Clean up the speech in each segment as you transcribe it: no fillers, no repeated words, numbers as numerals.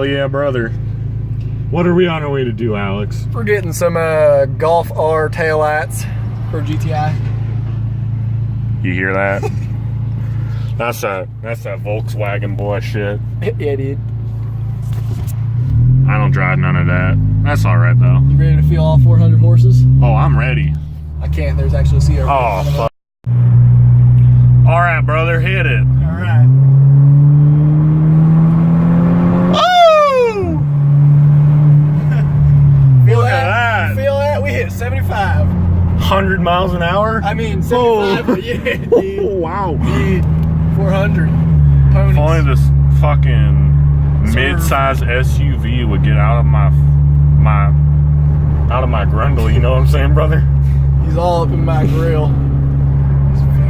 Hell yeah, brother. What are we on our way to do, Alex? We're getting some Golf R taillights for GTI. You hear that? That's that Volkswagen boy shit. Yeah, dude. I don't drive none of that. That's all right though. You ready to feel all 400 horses? Oh, I'm ready. I can't. There's actually a seat over Oh, fuck. All right, brother, hit it. All right. Woo! Feel Look that? at that. Feel that? We hit 75. 100 miles an hour? I mean, 75. But yeah, dude. Oh, wow. Dude, 400 ponies. If only this fucking mid-size SUV would get out of my grundle, you know what I'm saying, brother? He's all up in my grill.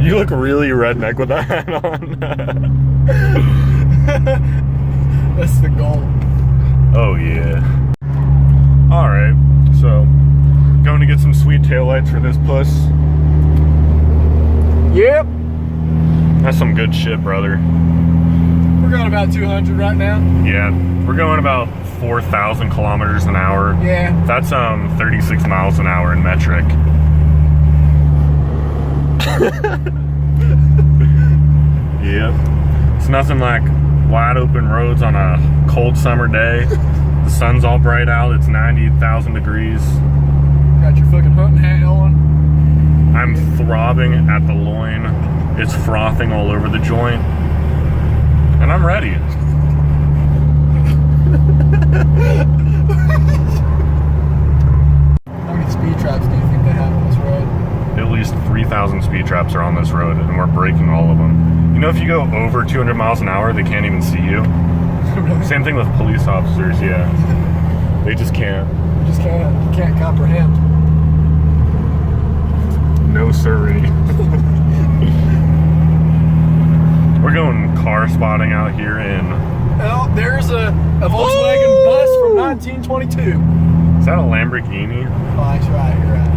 You look really redneck with that hat on. That's the goal. Oh yeah. Alright, so going to get some sweet taillights for this puss. Yep. That's some good shit, brother. We're going about 200 right now. Yeah, we're going about 4,000 kilometers an hour. Yeah. That's 36 miles an hour in metric. Yep. It's nothing like wide open roads on a cold summer day. The sun's all bright out. It's 90,000 degrees. Got your fucking hunting hat on. I'm throbbing at the loin. It's frothing all over the joint. And I'm ready. How many speed traps do you think they have on this road? At least 3,000 speed traps are on this road, and we're breaking all of them. You know, if you go over 200 miles an hour, they can't even see you. Really? Same thing with police officers, yeah. They just can't. You just can't comprehend. No siree. We're going car spotting out here in... Oh, there's a Volkswagen bus from 1922. Is that a Lamborghini? Oh, that's right. You're right.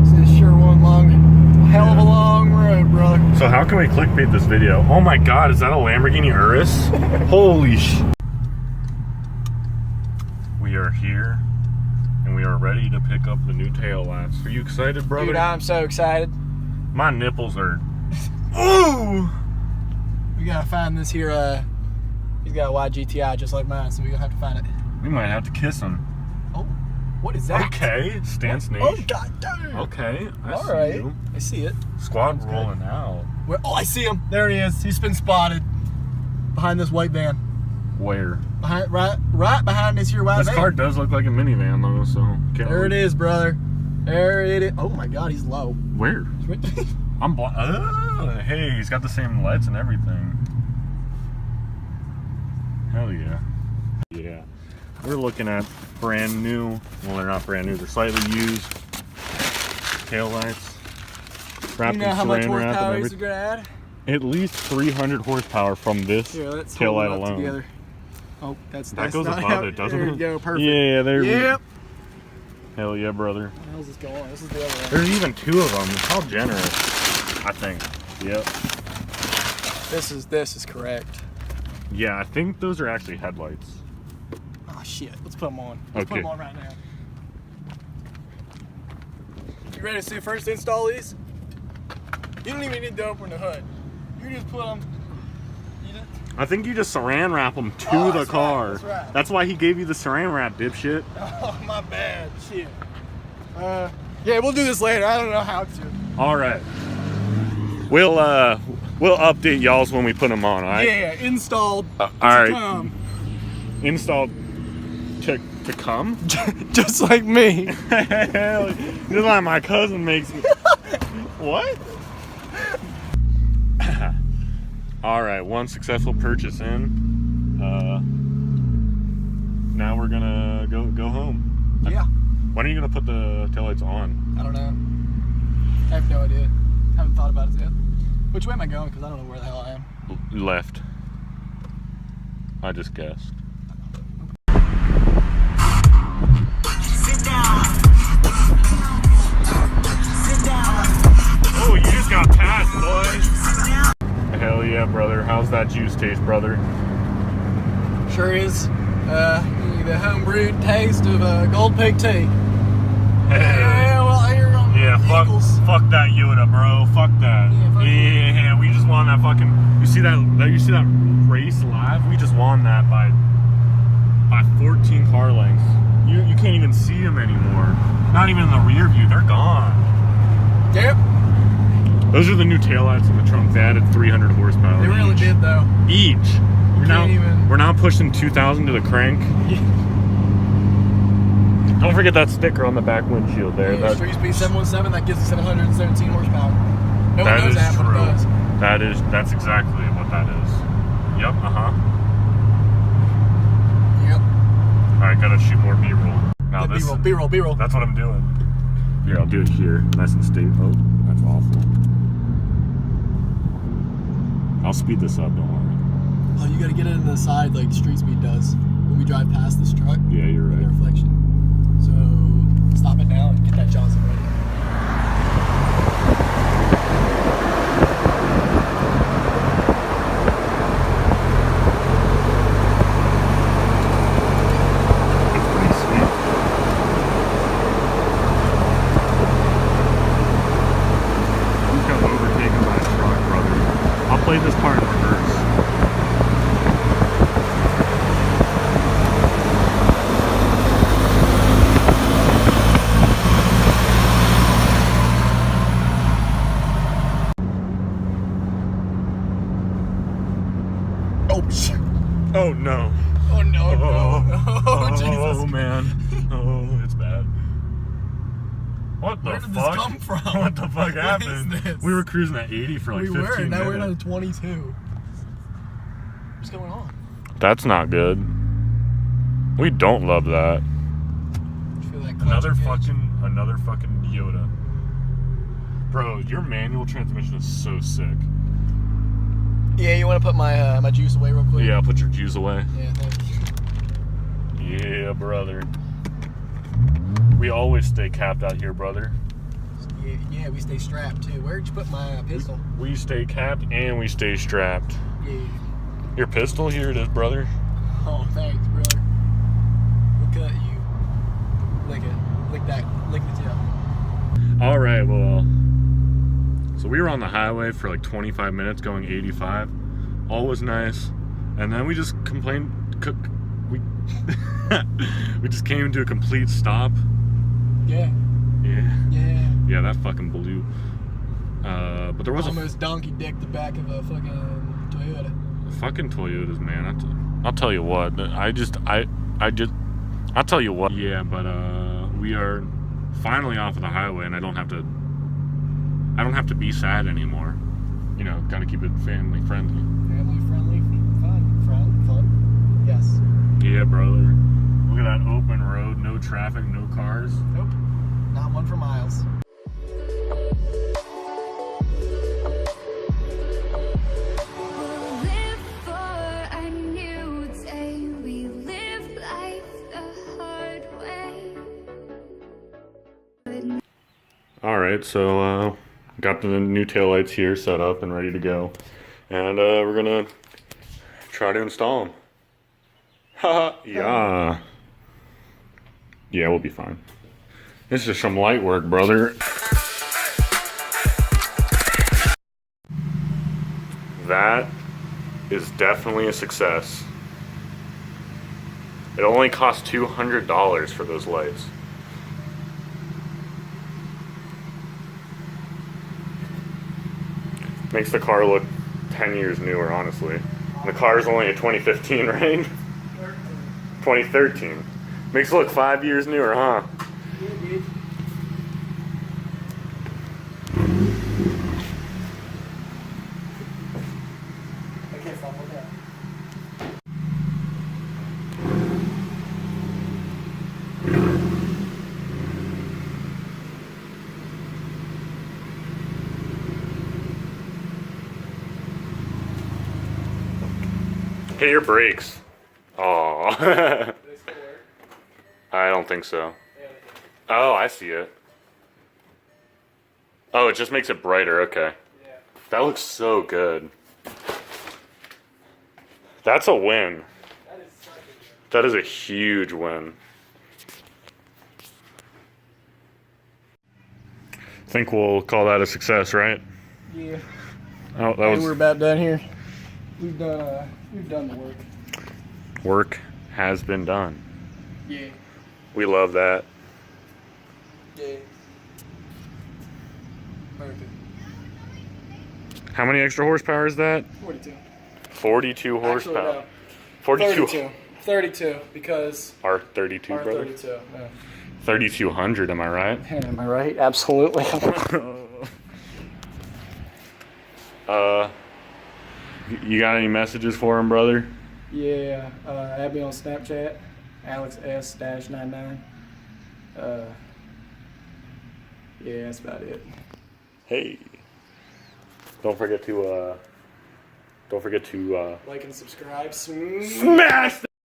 This is sure one hell of a long road, brother. So how can we clickbait this video? Oh my god, is that a Lamborghini Urus? Holy sh... We are here, and we are ready to pick up the new taillights. Are you excited, brother? Dude, I'm so excited. My nipples are... Ooh! We gotta find this here, he's got a wide GTI just like mine, so we're gonna have to find it. We might have to kiss him. Oh, what is that? Okay, stance nation. Oh, god damn. Okay, I see Alright, you. I see it. Squad rolling out. Oh, I see him. There he is. He's been spotted. Behind this white van. Where? Right behind this here white van. This car does look like a minivan though, so... There it is, brother. There it is. Oh my god, he's low. Where? I'm blind. Oh, hey, he's got the same lights and everything. Hell yeah. Yeah. We're looking at brand new, well, they're not brand new, they're slightly used taillights. You know how much horsepower he's gonna add? At least 300 horsepower from this taillight alone. Together. Oh, that goes above it, doesn't it? There you go, perfect. Yeah, there we go. Yep. Hell yeah, brother. What the hell's this going on? This is the other one. There's even two of them. How generous, I think. Yep. This is correct. Yeah, I think those are actually headlights. Oh shit, let's put them on. Let's put them on right now. You ready to see first install these? You don't even need to open the hood. You just put them. I think you just saran wrap them to the car. Right, that's right. That's why he gave you the saran wrap, dipshit. Oh, my bad. Shit. Yeah, we'll do this later. I don't know how to. All right. We'll update y'all's when we put them on, all right? Yeah, installed. All right. Come. Installed to come? Just like me. Just like my cousin makes me. What? All right, one successful purchase in. Now we're gonna go home. Yeah. When are you gonna put the taillights on? I don't know. I have no idea. Haven't thought about it yet. Which way am I going? Because I don't know where the hell I am. Left. I just guessed. Sit down. Sit down. Oh, you just got passed, boy. Sit down. Hell yeah, brother. How's that that juice taste, brother? Sure is. The homebrewed taste of Gold Pig tea. Yeah, well, here on Yeah, Eagles. fuck that Yoda, bro. Fuck that. Yeah, fuck Yeah, we just won that fucking. You see that race live? We just won that by 14 car lengths. You can't even see them anymore. Not even in the rear view. They're gone. Yep. Those are the new taillights in the trunk. They added 300 horsepower. They really each. did though. Each. We're now pushing 2,000 to the crank. Don't forget that sticker on the back windshield there. Yeah, Street Speed 717, that gives us 717 horsepower. No one knows that, but it does. That's exactly what that is. Yep, Yep. Alright, gotta shoot more B-roll. Now this B-roll. That's what I'm doing. Here, I'll do it here. Nice and stable. Oh, that's awful. I'll speed this up, don't worry. Oh, you gotta get it in the side like Street Speed does when we drive past this truck. Yeah, you're right. The reflection. So stop it now and get that Johnson ready. That's pretty sweet. We got overtaken by a truck, brother. I'll play this part in reverse. Oh no. Oh no, Oh, no. Oh, Jesus. Oh man. Oh, it's bad. What the Where did fuck? this come from? What the fuck What happened? is this? We were cruising at 80 for like 15 minutes. Now we're down to 22. What's going on? That's not good. We don't love that. Feel that Another clutch engage. fucking Yoda. Bro, your manual transmission is so sick. Yeah, you want to put my my juice away real quick? Yeah, I'll put your juice away. Yeah, thank you. Yeah, brother. We always stay capped out here, brother. Yeah, we stay strapped too. Where'd you put my pistol? We stay capped and we stay strapped. Yeah. Your pistol? Here it is, brother. Oh, thanks, brother. Look at you. Lick it. Lick that. Lick the tip. All right, well, so we were on the highway for like 25 minutes going 85. All was nice. And then we just complained. We just came to a complete stop. Yeah. Yeah, that fucking blew. But there was almost donkey dicked the back of a fucking Toyota. Fucking Toyotas, man. I'll tell you what. I'll tell you what. Yeah, but we are finally off of the highway, and I don't have to be sad anymore. You know, gotta keep it family friendly. Family friendly, fun. Yes. Yeah, brother. Look at that open road, no traffic, no cars. Nope. Not one for miles. All right, so got the new taillights here set up and ready to go, and we're gonna try to install them. Haha, yeah. Yeah, we'll be fine. This is some light work, brother. That is definitely a success. It only cost $200 for those lights. Makes the car look 10 years newer, honestly. The car is only a 2015, right? 2013. Makes it look 5 years newer, huh? Yeah, dude. I can't stop with that. Hit your brakes. Oh. Do they still work? I don't think so. Yeah, Oh, I see it. Oh, it just makes it brighter. Okay. yeah. That looks so good. That's a win. That is such a That is a huge win. Think we'll call that a success, right? yeah. Oh, that Hey, was we're about done here. We've done the work. work has been done. Yeah. We love that. Yeah. Okay. How many extra horsepower is that? 42. 42 horsepower. Actually, no. 42 32 because R32, brother. R32. No. 3200, am I right? Am I right? Absolutely. You got any messages for him, brother? Yeah. Add me on Snapchat, AlexS-99. Yeah, that's about it. Hey. Don't forget to Like and subscribe. smash